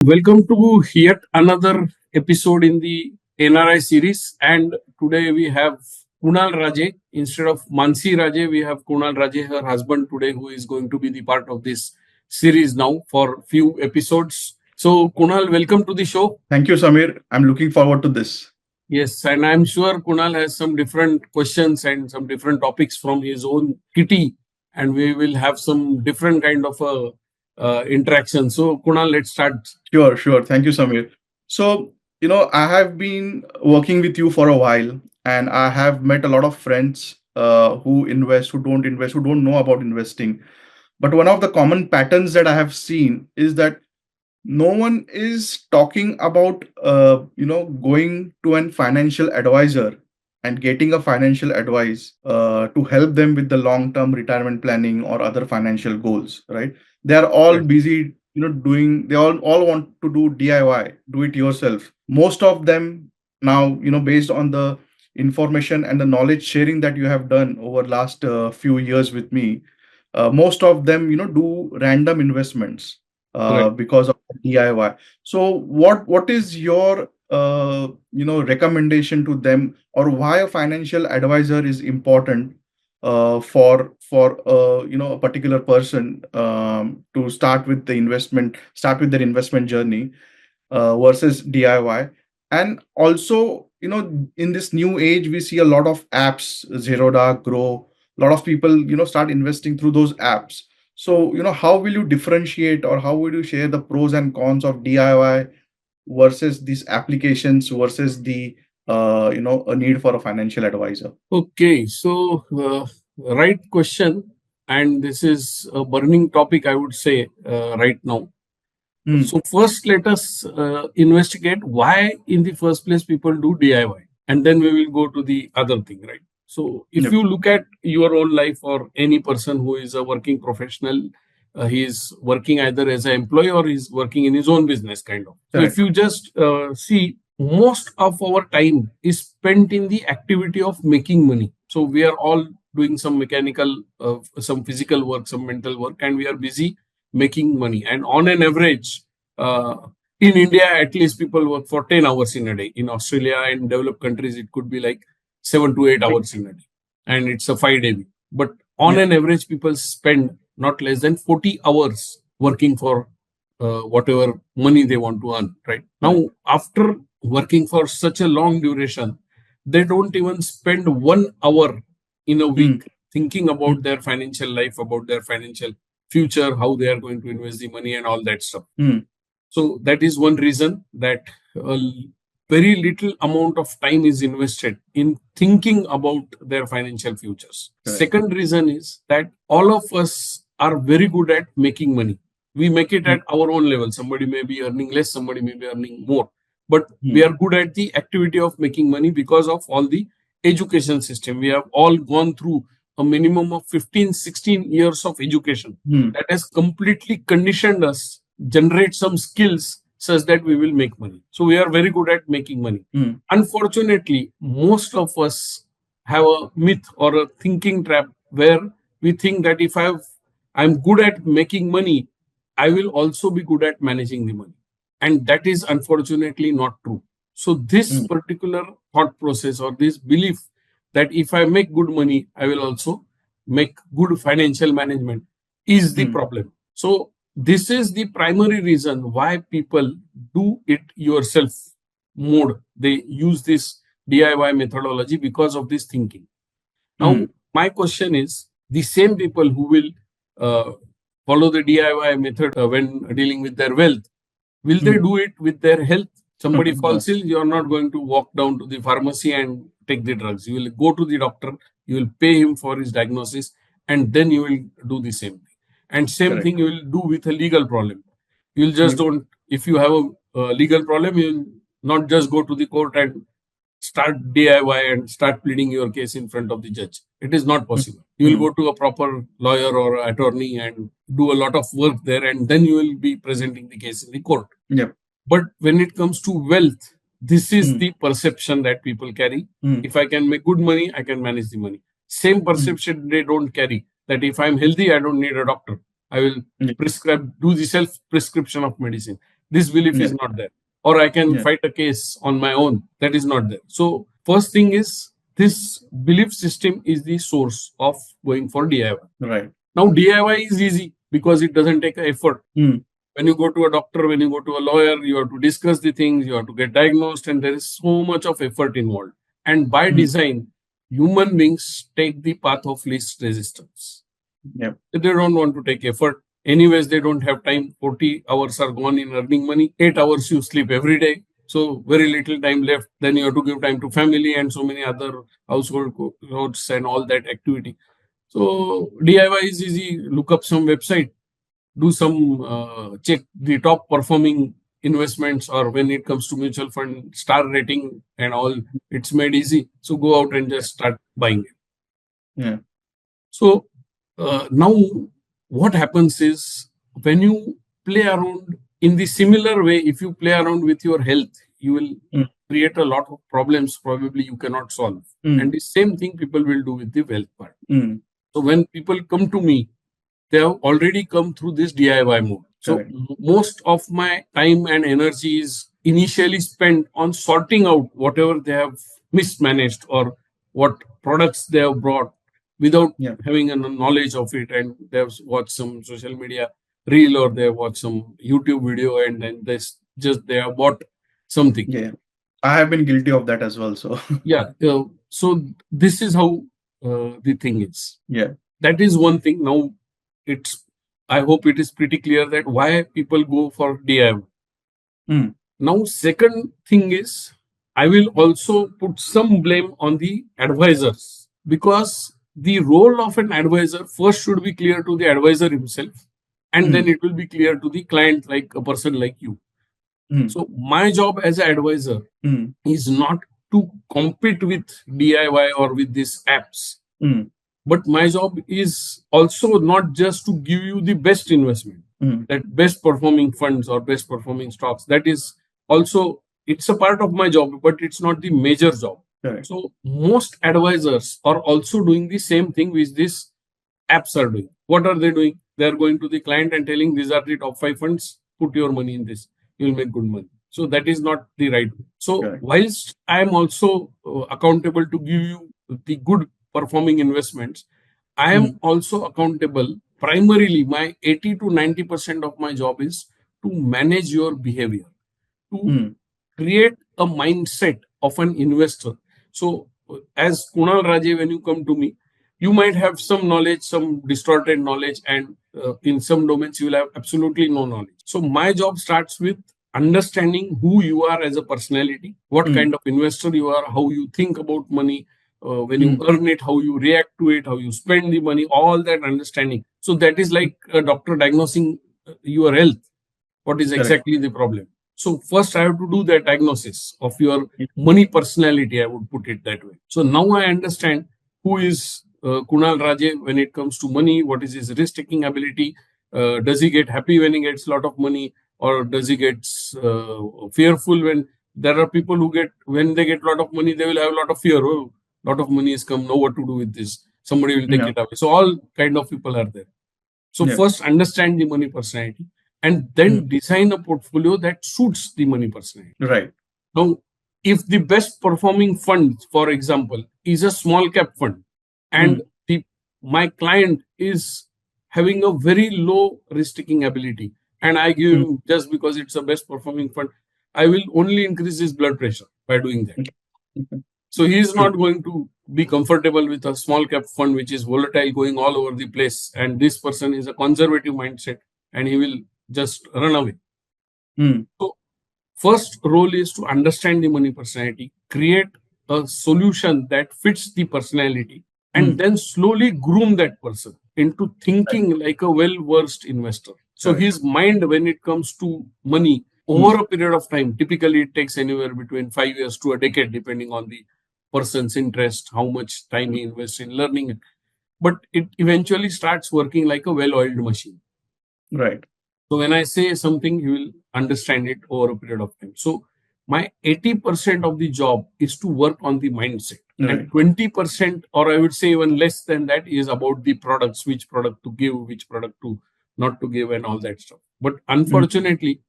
Welcome to yet another episode in the NRI series. And today we have Kunal Raje. Instead of Mansi Raje, we have Kunal Raje, her husband, today, who is going to be the part of this series now for few episodes. So, Kunal, welcome to the show. Thank you, Samir. I'm looking forward to this. Yes, and I'm sure Kunal has some different questions and some different topics from his own kitty, and we will have some different kind of interaction. So, Kunal, let's start. Sure. Thank you, Samir. So, I have been working with you for a while, and I have met a lot of friends who invest, who don't know about investing. But one of the common patterns that I have seen is that no one is talking about, going to an financial advisor and getting a financial advice to help them with the long-term retirement planning or other financial goals, right? They are all Right. busy, they all want to do DIY, do it yourself. Most of them now, based on the information and the knowledge sharing that you have done over last few years with me, most of them, do random investments Right. because of DIY. So what is your recommendation to them, or why a financial advisor is important for a particular person to start with their investment journey versus DIY? And also, in this new age, we see a lot of apps, Zerodha, Grow. A lot of people, start investing through those apps. So, how will you differentiate, or how will you share the pros and cons of DIY versus these applications versus the a need for a financial advisor? Okay, so right question, and this is a burning topic, I would say, right now. Hmm. So first, let us investigate why, in the first place, people do DIY, and then we will go to the other thing, right? So if Yep. you look at your own life, or any person who is a working professional, he is working either as an employee or he's working in his own business, kind of. So if Correct. you just see, most of our time is spent in the activity of making money. So we are all doing some mechanical, some physical work, some mental work, and we are busy making money. And on an average, uh, in India, at least people work for 10 hours in a day. In Australia and developed countries, it could be like 7 to 8 hours in a day. And it's a 5 day week. But on Yep. an average, people spend not less than 40 hours working for whatever money they want to earn, right? Correct. Now, after working for such a long duration, they don't even spend 1 hour in a Hmm. week thinking Hmm. about their financial life, about their financial future, how they are going to invest the money, and all that stuff. Hmm. So that is one reason that a very little amount of time is invested in thinking about their financial futures. Correct. Second reason is that all of us are very good at making money. We make it Hmm. at our own level. Somebody may be earning less, somebody may be earning more. But Hmm. we are good at the activity of making money because of all the education system. We have all gone through a minimum of 15, 16 years of education Hmm. that has completely conditioned us, generate some skills such that we will make money. So we are very good at making money. Hmm. Unfortunately, most of us have a myth or a thinking trap where we think that if I'm good at making money, I will also be good at managing the money. And that is unfortunately not true. So this Hmm. particular thought process, or this belief that if I make good money, I will also make good financial management, is the Hmm. problem. So this is the primary reason why people do it yourself mode. They use this DIY methodology because of this thinking. Hmm. Now, my question is, the same people who will uh, follow the DIY method when dealing with their wealth, will they Hmm. do it with their health? Somebody No. falls ill, you are not going to walk down to the pharmacy and take the drugs. You will go to the doctor, you will pay him for his diagnosis, and then you will do the same thing. And same Correct. thing you will do with a legal problem. You will just Yep. don't, if you have a legal problem, you will not just go to the court and start DIY and start pleading your case in front of the judge. It is not Hmm. possible. You Hmm. will go to a proper lawyer or attorney and do a lot of work there, and then you will be presenting the case in the court. Yep. But when it comes to wealth, this is Hmm. the perception that people carry. Hmm. If I can make good money, I can manage the money. Same Hmm. perception they don't carry, that if I'm healthy, I don't need a doctor. I will Yep. do the self prescription of medicine. This belief is Yeah. not there. Or I can Yeah. fight a case on my own. That is not there. So first thing is this belief system is the source of going for DIY. Right. Now DIY is easy because it doesn't take effort. Mm. When you go to a doctor, when you go to a lawyer, you have to discuss the things, you have to get diagnosed, and there is so much of effort involved. And by Mm. design, human beings take the path of least resistance. Yeah. They don't want to take effort. Anyways, they don't have time. 40 hours are gone in earning money. 8 hours you sleep every day. So very little time left. Then you have to give time to family and so many other household chores and all that activity. So DIY is easy. Look up some website, do some check the top performing investments, or when it comes to mutual fund star rating and all, it's made easy. So go out and just start buying it. Yeah. So now what happens is when you play around in the similar way, if you play around with your health, you will Mm. create a lot of problems probably you cannot solve. And Mm. the same thing people will do with the wealth part. Mm. So when people come to me, they have already come through this DIY mode. So Correct. most of my time and energy is initially spent on sorting out whatever they have mismanaged or what products they have brought without Yeah. having a knowledge of it. And they have watched some social media reel or they have watched some YouTube video and then they have bought something. Yeah. I have been guilty of that as well. So Yeah. So this is how the thing is. yeah. That is one thing. Now it's I hope it is pretty clear that why people go for DIY. Mm. Now second thing is I will also put some blame on the advisors, because the role of an advisor first should be clear to the advisor himself, and then Mm. it will be clear to the client, like a person like you. Mm. So my job as an advisor Mm. is not to compete with DIY or with these apps. Mm. But my job is also not just to give you the best investment, Mm. that best performing funds or best performing stocks. That is also, it's a part of my job, but it's not the major job. Correct. So most advisors are also doing the same thing which these apps are doing. What are they doing? They are going to the client and telling these are the top 5 funds, put your money in this, you'll make good money. So that is not the right way. So Correct. whilst I am also accountable to give you the good performing investments, I am Mm. also accountable. Primarily, my 80 to 90% of my job is to manage your behavior, to Mm. create a mindset of an investor. So, as Kunal Raje, when you come to me, you might have some knowledge, some distorted knowledge, and in some domains, you will have absolutely no knowledge. So, my job starts with understanding who you are as a personality, what Mm. kind of investor you are, how you think about money, when you Mm. earn it, how you react to it, how you spend the money, all that understanding. So, that is like a doctor diagnosing your health, what is Correct. exactly the problem. So first I have to do the diagnosis of your Yeah. money personality, I would put it that way. So now I understand who is Kunal Raje when it comes to money, what is his risk taking ability, does he get happy when he gets a lot of money, or does he get fearful when there are people who get, when they get a lot of money, they will have a lot of fear. Oh, lot of money has come, know what to do with this, somebody will take Yeah. it away. So all kind of people are there. So Yeah. first understand the money personality and Mm. then design a portfolio that suits the money personality. Right. Now, if the best performing fund, for example, is a small cap fund, and Mm. my client is having a very low risk taking ability, and I give Mm. him just because it's a best performing fund, I will only increase his blood pressure by doing that. Okay. Okay. So he is True. not going to be comfortable with a small cap fund which is volatile, going all over the place. And this person is a conservative mindset and he will just run away. Mm. So, first role is to understand the money personality, create a solution that fits the personality, and Mm. then slowly groom that person into Right. thinking like a well versed investor. So, Correct. his mind, when it comes to money, Mm. over a period of time, typically it takes anywhere between 5 years to a decade, depending on the person's interest, how much time he invests in learning it. But it eventually starts working like a well oiled machine. Right. So when I say something, you will understand it over a period of time. So my 80% of the job is to work on the mindset. And Right. 20%, or I would say even less than that, is about the products, which product to give, which product to not to give, and all that stuff. But Mm. unfortunately,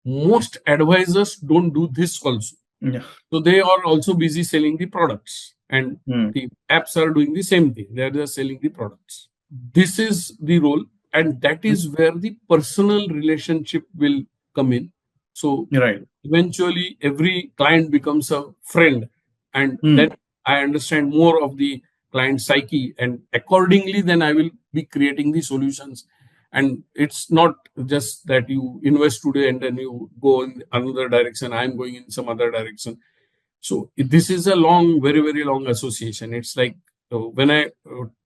most advisors don't do this also. Yeah. So they are also busy selling the products, and Mm. the apps are doing the same thing. They are just selling the products. This is the role, and that Mm. is where the personal relationship will come in. So Right. eventually, every client becomes a friend, and then Mm. I understand more of the client psyche, and accordingly, then I will be creating the solutions. And it's not just that you invest today and then you go in another direction. I'm going in some other direction. So this is a long, very, very long association. It's like when I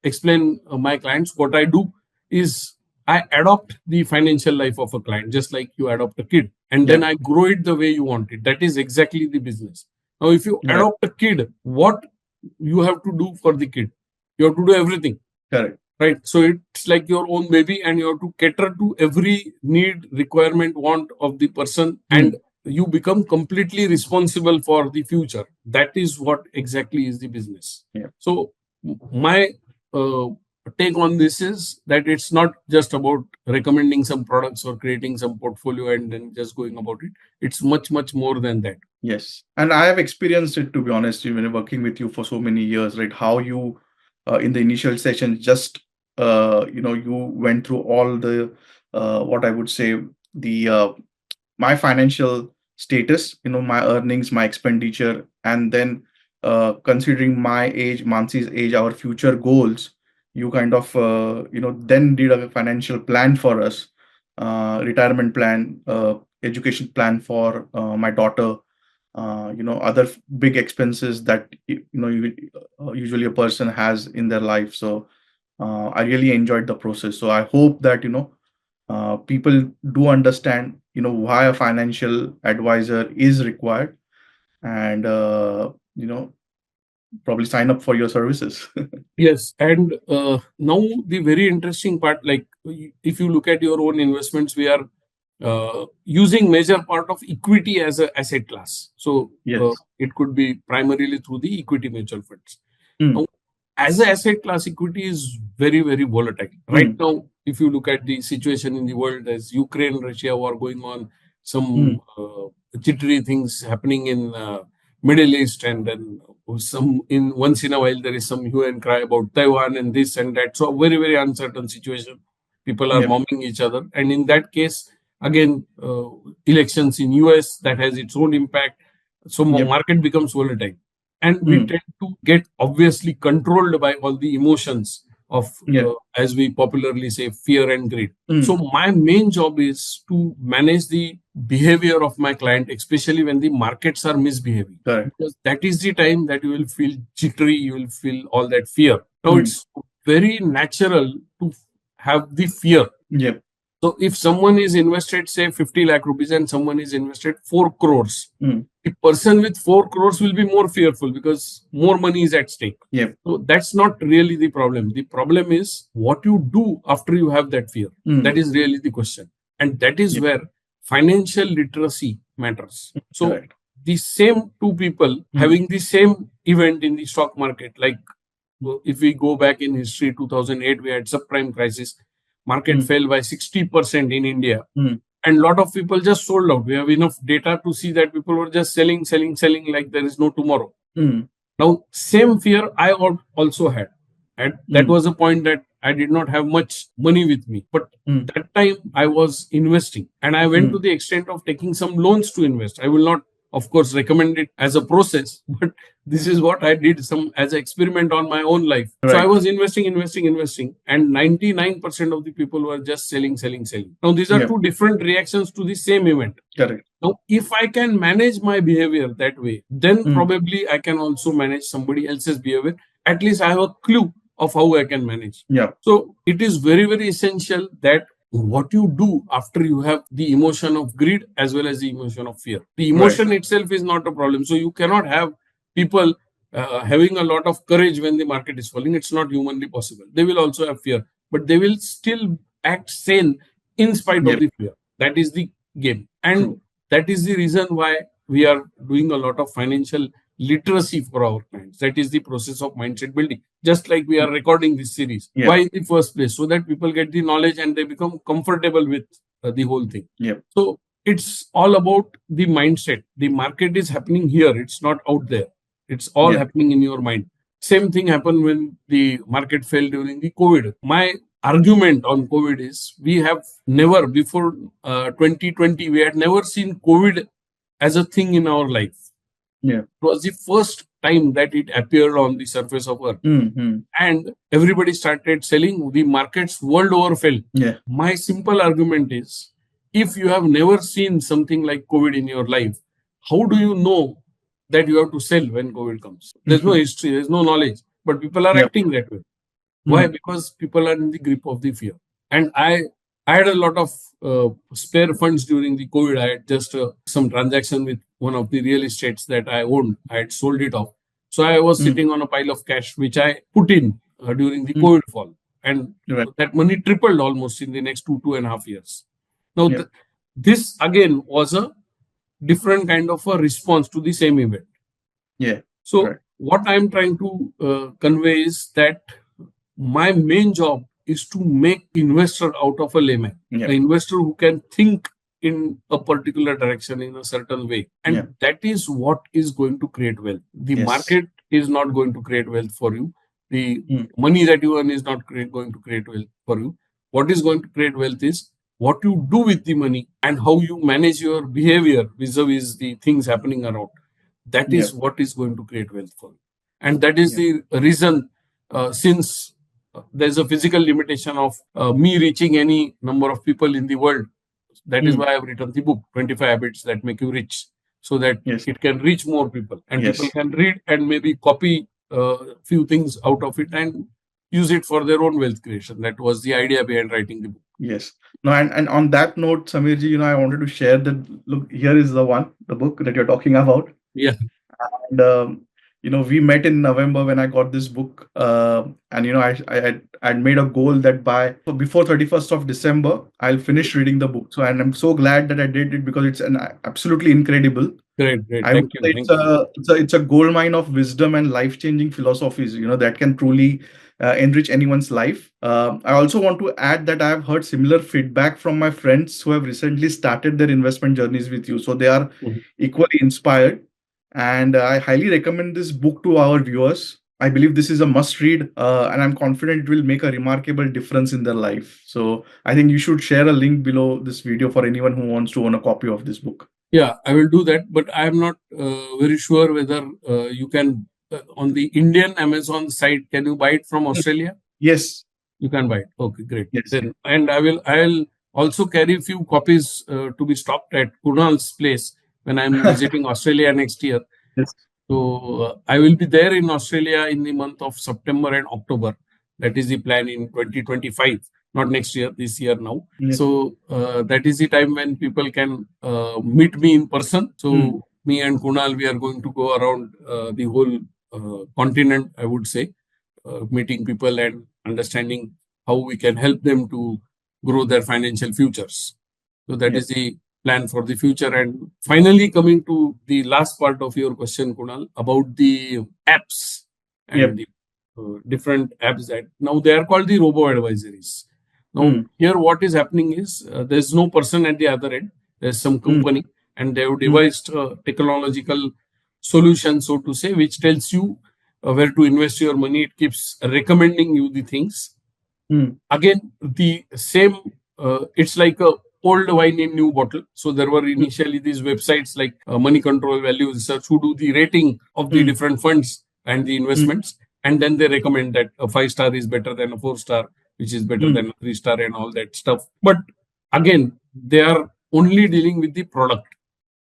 explain my clients, what I do is I adopt the financial life of a client, just like you adopt a kid, and then Yeah. I grow it the way you want it. That is exactly the business. Now, if you Right. adopt a kid, what you have to do for the kid? You have to do everything, Correct. right? So it's like your own baby, and you have to cater to every need, requirement, want of the person, and Mm. you become completely responsible for the future. That is what exactly is the business. Yeah. So my uh, take on this is that it's not just about recommending some products or creating some portfolio and then just going about it. It's much, much more than that. Yes. And I have experienced it, to be honest, even working with you for so many years, right? How you, in the initial session, just, you went through all the, what I would say, the, my financial status, my earnings, my expenditure, and then considering my age, Mansi's age, our future goals, you kind of, then did a financial plan for us, retirement plan, education plan for my daughter, other big expenses that usually a person has in their life. So I really enjoyed the process. So I hope that people do understand why a financial advisor is required, and probably sign up for your services. Yes, and now the very interesting part, like if you look at your own investments, we are using major part of equity as a asset class. So Yes. it could be primarily through the equity mutual funds. Now, Mm. as a asset class, equity is very, very volatile. Right Mm. now, if you look at the situation in the world, as Ukraine-Russia war going on, some Mm. jittery things happening in Middle East, and then some in once in a while there is some hue and cry about Taiwan and this and that. So a very, very uncertain situation. People are Yeah. bombing each other, and in that case, again, elections in US, that has its own impact. So Yep. market becomes volatile, and we Mm. tend to get obviously controlled by all the emotions of, Yeah. as we popularly say, fear and greed. So Mm. my main job is to manage the behavior of my client, especially when the markets are misbehaving, Correct. because that is the time that you will feel jittery, you will feel all that fear. Now Mm. it's very natural to have the fear. Yep. So if someone is invested, say 50 lakh rupees, and someone is invested 4 crores, Mm. the person with 4 crores will be more fearful because more money is at stake. Yep. So that's not really the problem. The problem is what you do after you have that fear. That Mm. is really the question. And that is Yep. where financial literacy matters. So Correct. the same two people Mm. having the same event in the stock market, like if we go back in history, 2008, we had subprime crisis. Market Mm. fell by 60% in India, Mm. and a lot of people just sold out. We have enough data to see that people were just selling, selling, selling like there is no tomorrow. Mm. Now, same fear I also had. And that Mm. was a point that I did not have much money with me. But Mm. that time I was investing, and I went to Mm. the extent of taking some loans to invest. I will not, of course, recommend it as a process, but this is what I did some as an experiment on my own life. So I Right. was investing, investing, investing, and 99% of the people were just selling, selling, selling. Now, these are Yeah. two different reactions to the same event. Correct. Now, if I can manage my behavior that way, then Mm. probably I can also manage somebody else's behavior. At least I have a clue of how I can manage. Yeah. So it is very, very essential that what you do after you have the emotion of greed as well as the emotion of fear. The Right. emotion itself is not a problem. So you cannot have people having a lot of courage when the market is falling. It's not humanly possible. They will also have fear, but they will still act sane in spite of Yep. the fear. That is the game. And True. that is the reason why we are doing a lot of financial literacy for our clients. That is the process of mindset building. Just like we are recording this series. Yep. Why in the first place? So that people get the knowledge and they become comfortable with the whole thing. Yep. So it's all about the mindset. The market is happening here, it's not out there. It's all Yeah. happening in your mind. Same thing happened when the market fell during the COVID. My argument on COVID is we have never before 2020, we had never seen COVID as a thing in our life. Yeah. It was the first time that it appeared on the surface of Earth. Mm-hmm. And everybody started selling. The markets world over fell. Yeah. My simple argument is if you have never seen something like COVID in your life, how do you know that you have to sell when COVID comes? There's no history, there's no knowledge, but people are Yep. acting that way. Why? Mm. Because people are in the grip of the fear. And I had a lot of spare funds during the COVID. I had just some transaction with one of the real estates that I owned. I had sold it off. So I was Mm. sitting on a pile of cash, which I put in during the Mm. COVID fall. And Right. that money tripled almost in the next 2.5 years. Now, Yeah. this again was a different kind of a response to the same event. Yeah. So, Right. what I'm trying to convey is that my main job is to make investor out of a layman, Yeah. an investor who can think in a particular direction in a certain way, Yeah. and that is what is going to create wealth. The Yes. market is not going to create wealth for you. The Mm. money that you earn is not going to create wealth for you. What is going to create wealth is what you do with the money and how you manage your behavior vis-a-vis the things happening around. That Yeah. is what is going to create wealth for you. And that is Yeah. the reason, since there's a physical limitation of me reaching any number of people in the world. That is Mm. why I've written the book, 25 Habits That Make You Rich, so that Yes. it can reach more people and people Yes. can read and maybe copy a few things out of it and use it for their own wealth creation. That was the idea behind writing the book. Yes. No, and on that note, Samirji, I wanted to share that, look, here is the book that you're talking about. Yeah, And we met in November when I got this book. And I'd made a goal that before 31st of December, I'll finish reading the book. So, and I'm so glad that I did it because it's an absolutely incredible. great, great. I would Thank you. say Thank you. it's a gold mine of wisdom and life-changing philosophies, that can truly enrich anyone's life. I also want to add that I have heard similar feedback from my friends who have recently started their investment journeys with you. So they are Mhm. equally inspired. And I highly recommend this book to our viewers. I believe this is a must read, and I'm confident it will make a remarkable difference in their life. So I think you should share a link below this video for anyone who wants to own a copy of this book. Yeah, I will do that, but I am not very sure whether you can on the Indian Amazon site. Can you buy it from Australia? Yes. You can buy it. Okay, great. Yes. Then, and I'll also carry a few copies to be stocked at Kunal's place when I'm visiting Australia next year. Yes. So I will be there in Australia in the month of September and October. That is the plan in 2025, not next year, this year now. Yes. So that is the time when people can meet me in person. Mm. So me and Kunal, we are going to go around the whole continent, I would say, meeting people and understanding how we can help them to grow their financial futures. So that Yeah. is the plan for the future. And finally, coming to the last part of your question, Kunal, about the apps and Yep. the different apps that now they are called the robo advisories. Now, Mm. here what is happening is there's no person at the other end. There's some Mm. company, and they have Mm. devised a technological solution, so to say, which tells you where to invest your money. It keeps recommending you the things. Mm. Again, the same. It's like a old wine in new bottle. So there were Mm. initially these websites like Money Control, Value Research, who do the rating of the Mm. different funds and the Mm. investments, and then they recommend that a 5 star is better than a 4 star, which is better Mm. than a 3 star, and all that stuff. But again, they are only dealing with the product.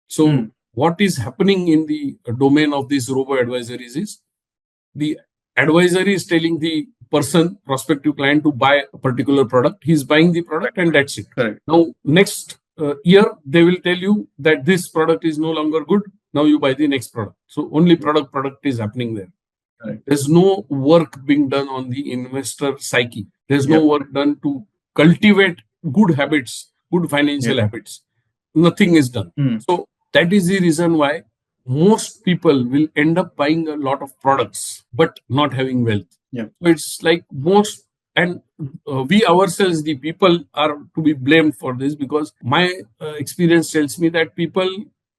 So Mm. what is happening in the domain of these robo advisories is the advisor is telling the person, prospective client, to buy a particular product. He's buying the product, and that's it. Correct. Now, next year, they will tell you that this product is no longer good. Now you buy the next product. So only product is happening there. Correct. There's no work being done on the investor psyche. There's no Yep. work done to cultivate good habits, good financial Yep. habits. Nothing is done. Mm. So that is the reason why most people will end up buying a lot of products but not having wealth. Yep. So it's like most and we ourselves, the people, are to be blamed for this, because my experience tells me that people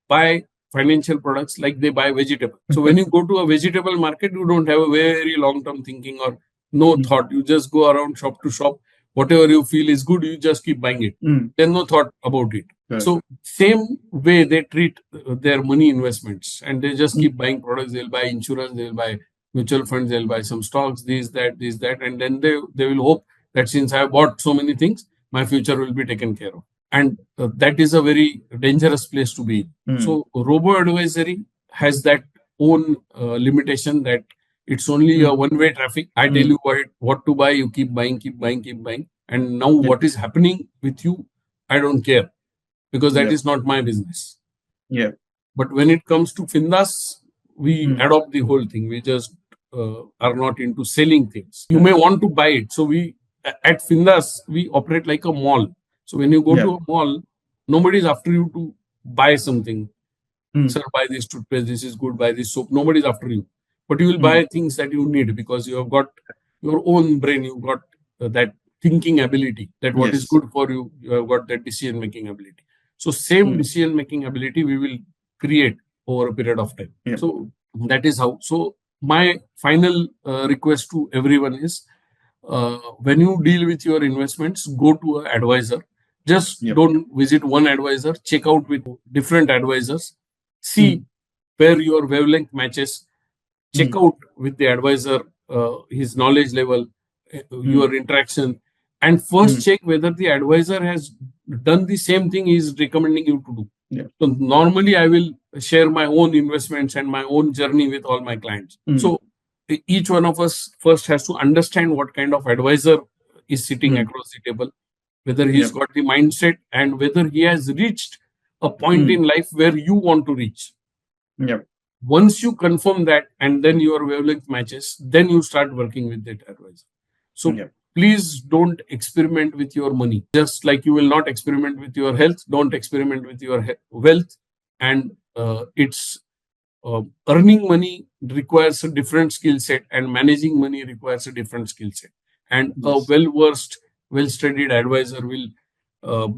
buy financial products like they buy vegetable. So when you go to a vegetable market, you don't have a very long term thinking or no Mm. thought. You just go around shop to shop. Whatever you feel is good, you just keep buying it. Mm. There's no thought about it. Correct. So same way they treat their money investments, and they just Mm. keep buying products. They'll buy insurance, they'll buy mutual funds, they'll buy some stocks, this, that, and then they will hope that since I have bought so many things, my future will be taken care of. And that is a very dangerous place to be in. Mm. So robo advisory has that own limitation, that it's only a one-way traffic. I tell you what to buy, you keep buying, keep buying, keep buying. And now Yeah. what is happening with you, I don't care, because that Yeah. is not my business. Yeah. But when it comes to Findas, we adopt the whole thing. We just are not into selling things. You may want to buy it. So we at Findas we operate like a mall. So when you go Yeah. to a mall, nobody is after you to buy something. Mm. Sir, buy this toothpaste. This is good. Buy this soap. Nobody is after you, but you will Mm. buy things that you need because you have got your own brain. You've got that thinking ability. That what is Yes. good for you. You have got that decision making ability. So same decision making ability we will create over a period of time. Yeah. So that is how. So my final request to everyone is, when you deal with your investments, go to an advisor. Just Yep. don't visit one advisor. Check out with different advisors. See where your wavelength matches. Check out with the advisor his knowledge level, your interaction, and first check whether the advisor has done the same thing he is recommending you to do. Yeah. So normally I will share my own investments and my own journey with all my clients. So each one of us first has to understand what kind of advisor is sitting across the table, whether he's Yep. got the mindset, and whether he has reached a point in life where you want to reach. Yep. Once you confirm that and then your wavelength matches, then you start working with that advisor. So Yep. please don't experiment with your money. Just like you will not experiment with your health, don't experiment with your wealth. And it's earning money requires a different skill set, and managing money requires a different skill set. And a Yes. well-versed, well-studied advisor will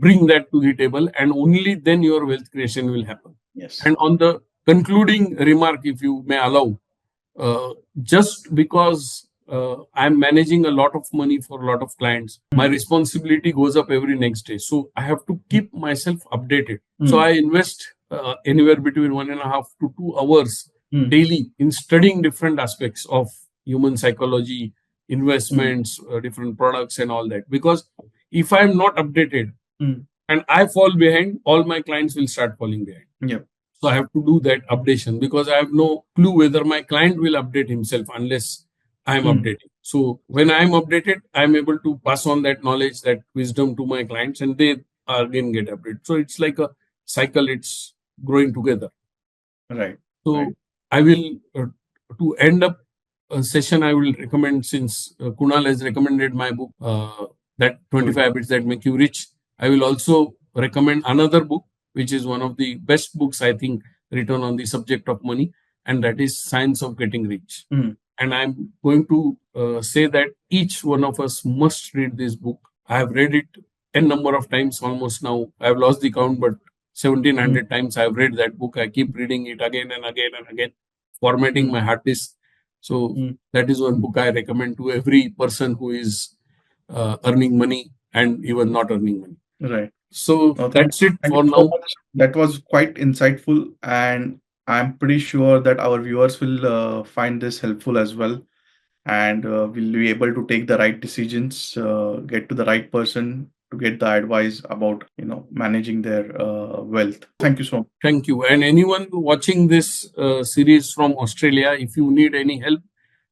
bring that to the table, and only then your wealth creation will happen. Yes. And on the concluding remark, if you may allow, just because I'm managing a lot of money for a lot of clients, my responsibility goes up every next day. So I have to keep myself updated. So I invest anywhere between 1.5 to 2 hours daily in studying different aspects of human psychology, investments, different products, and all that. Because if I'm not updated and I fall behind, all my clients will start falling behind. Yep. So I have to do that updation, because I have no clue whether my client will update himself unless I'm updating. So when I'm updated, I'm able to pass on that knowledge, that wisdom to my clients, and they again get updated. So it's like a cycle, it's growing together. Right. So Right. I will, to end up a session, I will recommend, since Kunal has recommended my book, that 25 Habits That Make You Rich, I will also recommend another book, which is one of the best books, I think, written on the subject of money, and that is Science of Getting Rich. And I'm going to say that each one of us must read this book. I have read it n number of times almost now. I have lost the count, but 1700 times I have read that book. I keep reading it again and again and again, formatting my hard disk. So that is one book I recommend to every person who is earning money and even not earning money. Right. So that's it Thank for you so now. much. That was quite insightful, and I'm pretty sure that our viewers will find this helpful as well, and will be able to take the right decisions, get to the right person to get the advice about managing their wealth. Thank you so much. Thank you. And anyone watching this series from Australia, if you need any help,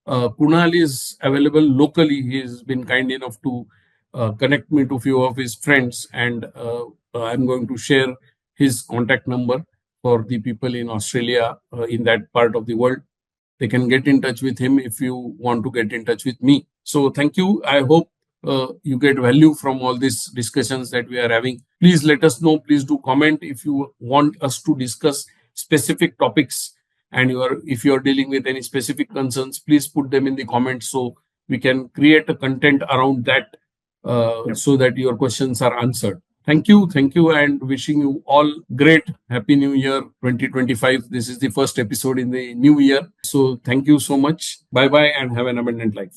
Kunal is available locally. He's been kind enough to connect me to a few of his friends, and I'm going to share his contact number for the people in Australia, in that part of the world. They can get in touch with him if you want to get in touch with me. So thank you. I hope you get value from all these discussions that we are having. Please let us know. Please do comment if you want us to discuss specific topics, and if you are dealing with any specific concerns, please put them in the comments so we can create a content around that Yep. so that your questions are answered. Thank you, and wishing you all great happy new year 2025. This is the first episode in the new year. So thank you so much. Bye bye and have an abundant life.